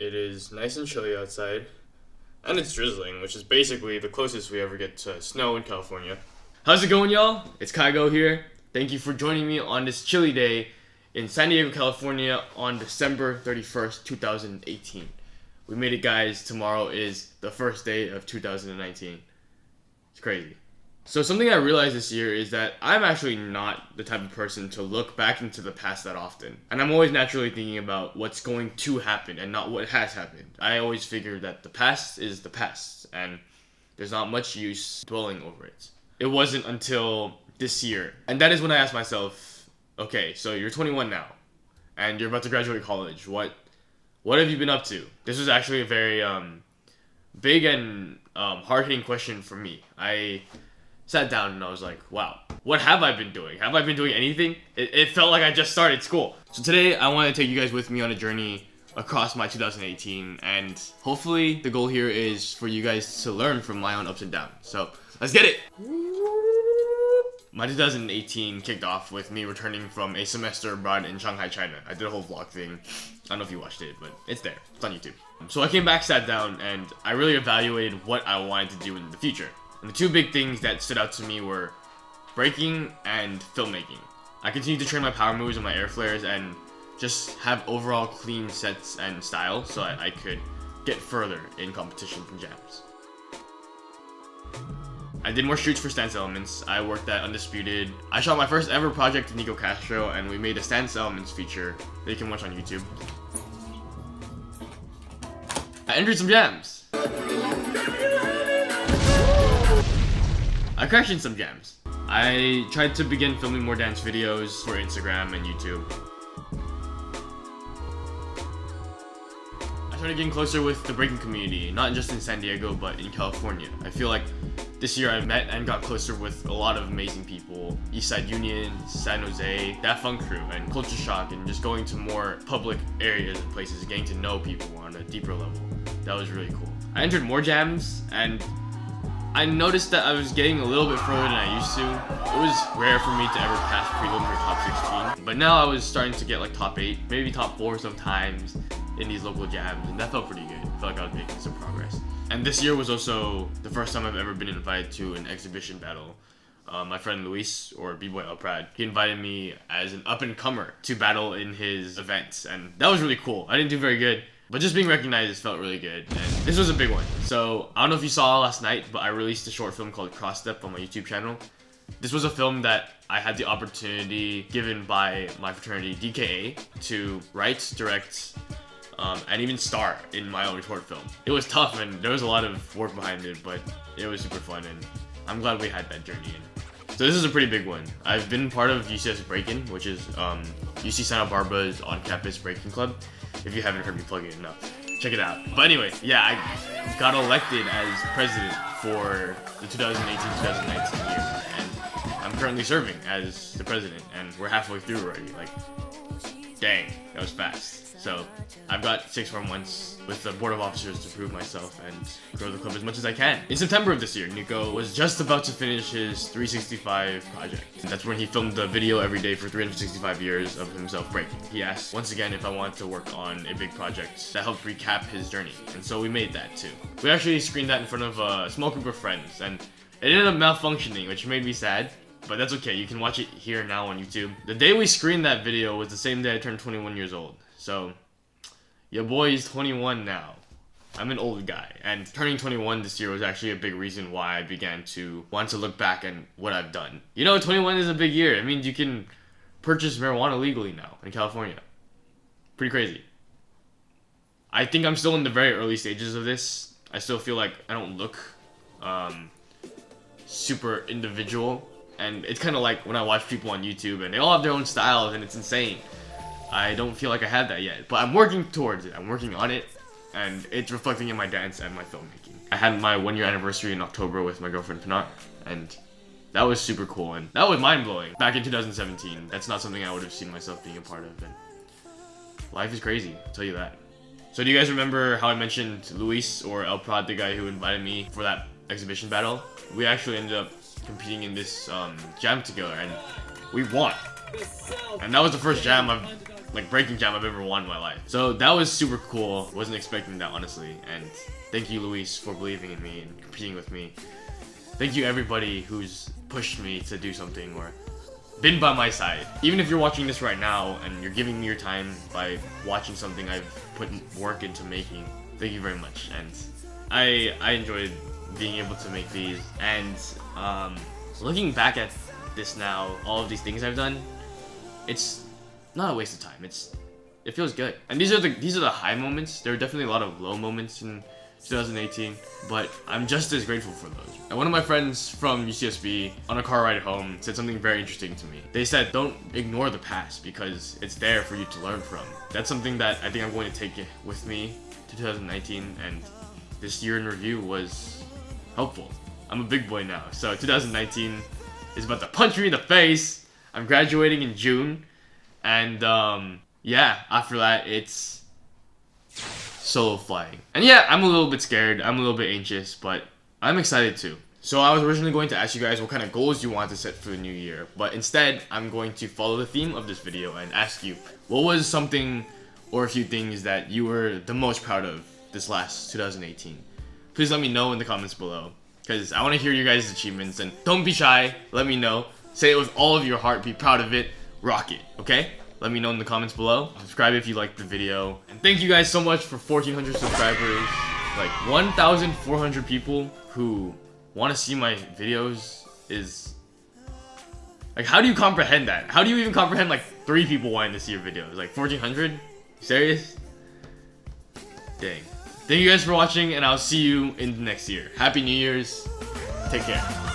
It is nice and chilly outside, and it's drizzling, which is basically the closest we ever get to snow in California. How's it going, y'all? It's Kaigo here. Thank you for joining me on this chilly day in San Diego, California on December 31st, 2018. We made it, guys. Tomorrow is the first day of 2019. It's crazy. So something I realized this year is that I'm actually not the type of person to look back into the past that often. And I'm always naturally thinking about what's going to happen and not what has happened. I always figure that the past is the past and there's not much use dwelling over it. It wasn't until this year. And that is when I asked myself, okay, so you're 21 now and you're about to graduate college. What have you been up to? This was actually a very big and hard-hitting question for me. I sat down and I was like, wow, what have I been doing? Have I been doing anything? It felt like I just started school. So today I want to take you guys with me on a journey across my 2018, and hopefully the goal here is for you guys to learn from my own ups and downs. So let's get it. My 2018 kicked off with me returning from a semester abroad in Shanghai, China. I did a whole vlog thing. I don't know if you watched it, but it's there. It's on YouTube. So I came back, sat down, and I really evaluated what I wanted to do in the future. And the two big things that stood out to me were breaking and filmmaking. I continued to train my power moves and my air flares and just have overall clean sets and style so I could get further in competitions and jams. I did more shoots for Stance Elements. I worked at Undisputed. I shot my first ever project with Nico Castro, and we made a Stance Elements feature that you can watch on YouTube. I entered some jams. I crashed in some jams. I tried to begin filming more dance videos for Instagram and YouTube. I started getting closer with the breaking community, not just in San Diego, but in California. I feel like this year I met and got closer with a lot of amazing people. Eastside Union, San Jose, That Funk Crew, and Culture Shock, and just going to more public areas and places, getting to know people on a deeper level. That was really cool. I entered more jams, and I noticed that I was getting a little bit further than I used to. It was rare for me to ever pass prelim or top 16, but now I was starting to get like top 8, maybe top 4 sometimes in these local jams, and that felt pretty good. I felt like I was making some progress. And this year was also the first time I've ever been invited to an exhibition battle. My friend Luis, or bboy Elprad, he invited me as an up-and-comer to battle in his events, and that was really cool. I didn't do very good, but just being recognized felt really good, and this was a big one. So, I don't know if you saw last night, but I released a short film called Cross Step on my YouTube channel. This was a film that I had the opportunity given by my fraternity, DKA, to write, direct, and even star in my own short film. It was tough, and there was a lot of work behind it, but it was super fun, and I'm glad we had that journey in. So this is a pretty big one. I've been part of UCS Breakin', which is UC Santa Barbara's on-campus breaking club. If you haven't heard me plug it enough, check it out. But anyway, yeah, I got elected as president for the 2018-2019 year, and I'm currently serving as the president, and we're halfway through already. Like, dang, that was fast. So I've got 6 more months with the board of officers to prove myself and grow the club as much as I can. In September of this year, Nico was just about to finish his 365 project. That's when he filmed the video every day for 365 years of himself breaking. He asked once again if I wanted to work on a big project that helped recap his journey, and so we made that too. We actually screened that in front of a small group of friends, and it ended up malfunctioning, which made me sad. But that's okay, you can watch it here now on YouTube. The day we screened that video was the same day I turned 21 years old. So, your boy is 21 now. I'm an old guy, and turning 21 this year was actually a big reason why I began to want to look back at what I've done. You know, 21 is a big year. It means you can purchase marijuana legally now in California. Pretty crazy. I think I'm still in the very early stages of this. I still feel like I don't look super individual. And it's kind of like when I watch people on YouTube and they all have their own styles and it's insane. I don't feel like I had that yet, but I'm working towards it. I'm working on it, and it's reflecting in my dance and my filmmaking. I had my 1-year anniversary in October with my girlfriend Pinar, and that was super cool, and that was mind-blowing. Back in 2017, that's not something I would have seen myself being a part of, and life is crazy, I'll tell you that. So do you guys remember how I mentioned Luis, or El Prad, the guy who invited me for that exhibition battle? We actually ended up competing in this jam together, and we won. And that was the first jam I've like breaking jam I've ever won in my life. So that was super cool. Wasn't expecting that, honestly. And thank you, Luis, for believing in me and competing with me. Thank you everybody who's pushed me to do something or been by my side. Even if you're watching this right now and you're giving me your time by watching something I've put work into making, thank you very much. And I enjoyed being able to make these. And looking back at this now, all of these things I've done, it's not a waste of time. It feels good. And these are the high moments. There are definitely a lot of low moments in 2018, but I'm just as grateful for those. And one of my friends from UCSB on a car ride home said something very interesting to me. They said, don't ignore the past because it's there for you to learn from. That's something that I think I'm going to take with me to 2019, and this year in review was helpful. I'm a big boy now, so 2019 is about to punch me in the face. I'm graduating in June, and yeah, after that it's solo flying. And yeah, I'm a little bit scared, I'm a little bit anxious, but I'm excited too. So I was originally going to ask you guys what kind of goals you want to set for the new year, but instead I'm going to follow the theme of this video and ask you, what was something or a few things that you were the most proud of this last 2018? Please let me know in the comments below, because I want to hear your guys' achievements, and don't be shy, let me know. Say it with all of your heart, be proud of it, rock it, okay? Let me know in the comments below. Subscribe if you liked the video. And thank you guys so much for 1,400 subscribers. Like 1,400 people who want to see my videos is... Like, how do you comprehend that? How do you even comprehend like 3 people wanting to see your videos? Like 1,400? Serious? Dang. Thank you guys for watching, and I'll see you in the next year. Happy New Year's. Take care.